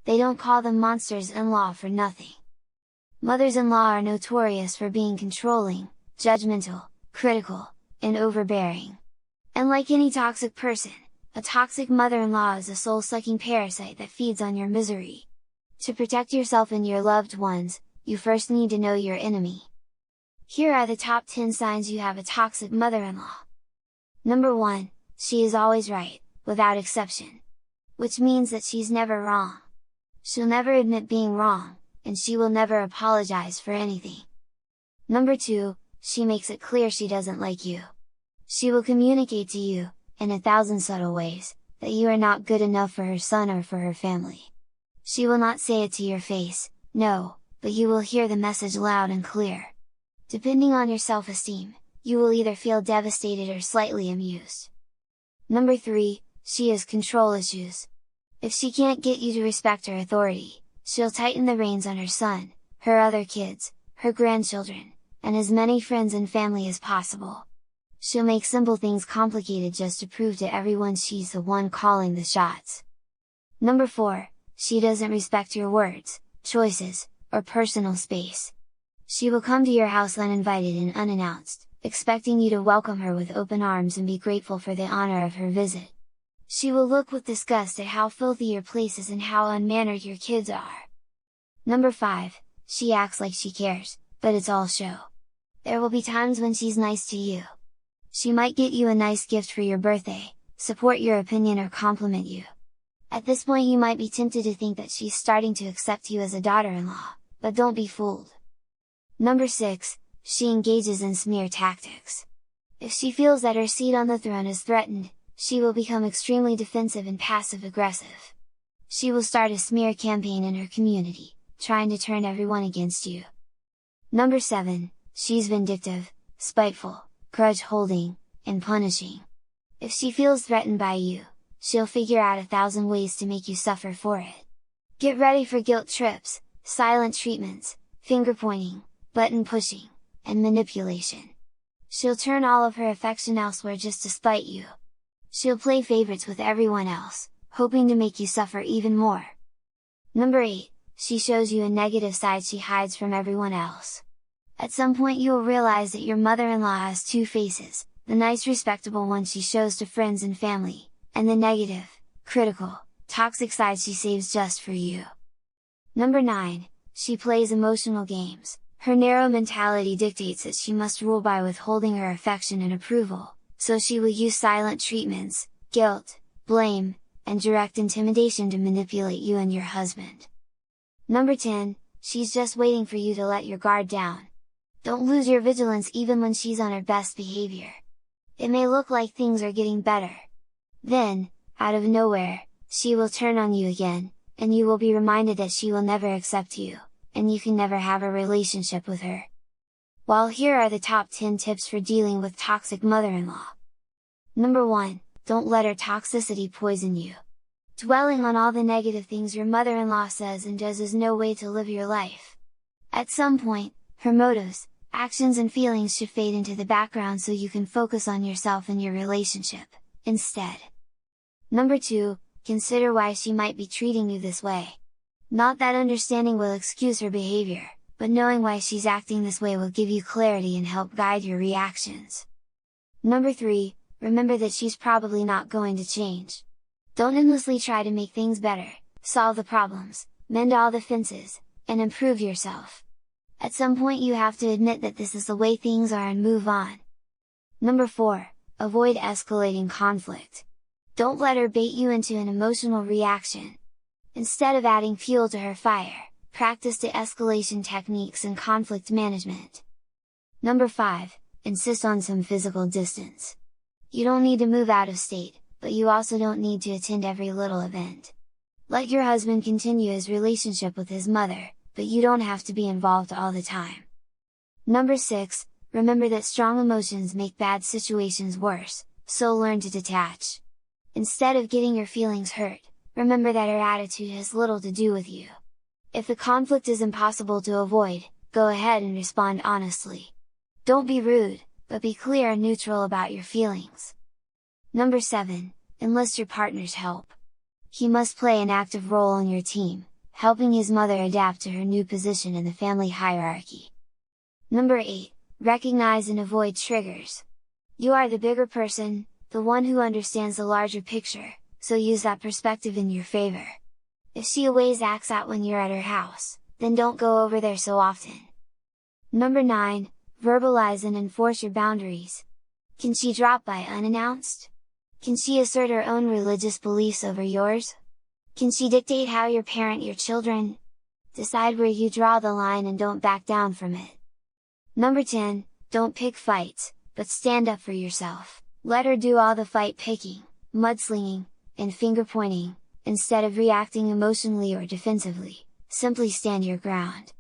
They don't call them monsters-in-law for nothing. Mothers-in-law are notorious for being controlling, judgmental, critical, and overbearing. And like any toxic person, a toxic mother-in-law is a soul-sucking parasite that feeds on your misery. To protect yourself and your loved ones, you first need to know your enemy. Here are the top 10 signs you have a toxic mother-in-law. Number 1, she is always right, without exception. Which means that she's never wrong. She'll never admit being wrong, and she will never apologize for anything. Number 2, she makes it clear she doesn't like you. She will communicate to you, in 1,000 subtle ways, that you are not good enough for her son or for her family. She will not say it to your face, no, but you will hear the message loud and clear. Depending on your self-esteem, you will either feel devastated or slightly amused. Number 3, she has control issues. If she can't get you to respect her authority, she'll tighten the reins on her son, her other kids, her grandchildren, and as many friends and family as possible. She'll make simple things complicated just to prove to everyone she's the one calling the shots. Number 4, she doesn't respect your words, choices, or personal space. She will come to your house uninvited and unannounced, expecting you to welcome her with open arms and be grateful for the honor of her visit. She will look with disgust at how filthy your place is and how unmannered your kids are. Number 5, she acts like she cares, but it's all show. There will be times when she's nice to you. She might get you a nice gift for your birthday, support your opinion or compliment you. At this point you might be tempted to think that she's starting to accept you as a daughter-in-law, but don't be fooled. Number 6, she engages in smear tactics. If she feels that her seat on the throne is threatened, she will become extremely defensive and passive-aggressive. She will start a smear campaign in her community, trying to turn everyone against you. Number 7, she's vindictive, spiteful, grudge-holding, and punishing. If she feels threatened by you, she'll figure out 1,000 ways to make you suffer for it. Get ready for guilt trips, silent treatments, finger-pointing, button-pushing, and manipulation. She'll turn all of her affection elsewhere just to spite you. She'll play favorites with everyone else, hoping to make you suffer even more. Number 8, she shows you a negative side she hides from everyone else. At some point you will realize that your mother-in-law has two faces, the nice respectable one she shows to friends and family, and the negative, critical, toxic side she saves just for you. Number 9, she plays emotional games. Her narrow mentality dictates that she must rule by withholding her affection and approval, so she will use silent treatments, guilt, blame, and direct intimidation to manipulate you and your husband. Number 10, she's just waiting for you to let your guard down. Don't lose your vigilance even when she's on her best behavior. It may look like things are getting better. Then, out of nowhere, she will turn on you again, and you will be reminded that she will never accept you, and you can never have a relationship with her. Well, here are the top 10 tips for dealing with toxic mother-in-law. Number 1, don't let her toxicity poison you. Dwelling on all the negative things your mother-in-law says and does is no way to live your life. At some point, her motives, actions and feelings should fade into the background so you can focus on yourself and your relationship, instead. Number 2, consider why she might be treating you this way. Not that understanding will excuse her behavior, but knowing why she's acting this way will give you clarity and help guide your reactions. Number 3, remember that she's probably not going to change. Don't endlessly try to make things better, solve the problems, mend all the fences, and improve yourself. At some point you have to admit that this is the way things are and move on. Number 4, avoid escalating conflict. Don't let her bait you into an emotional reaction. Instead of adding fuel to her fire, practice de-escalation techniques and conflict management. Number 5, insist on some physical distance. You don't need to move out of state, but you also don't need to attend every little event. Let your husband continue his relationship with his mother, but you don't have to be involved all the time. Number 6, remember that strong emotions make bad situations worse, so learn to detach. Instead of getting your feelings hurt, remember that her attitude has little to do with you. If the conflict is impossible to avoid, go ahead and respond honestly. Don't be rude, but be clear and neutral about your feelings. Number 7, enlist your partner's help. He must play an active role in your team, helping his mother adapt to her new position in the family hierarchy. Number 8. Recognize and avoid triggers. You are the bigger person, the one who understands the larger picture, so use that perspective in your favor. If she always acts out when you're at her house, then don't go over there so often. Number 9. Verbalize and enforce your boundaries. Can she drop by unannounced? Can she assert her own religious beliefs over yours? Can she dictate how you parent your children? Decide where you draw the line and don't back down from it. Number 10. Don't pick fights, but stand up for yourself. Let her do all the fight picking, mudslinging, and finger pointing, instead of reacting emotionally or defensively. Simply stand your ground.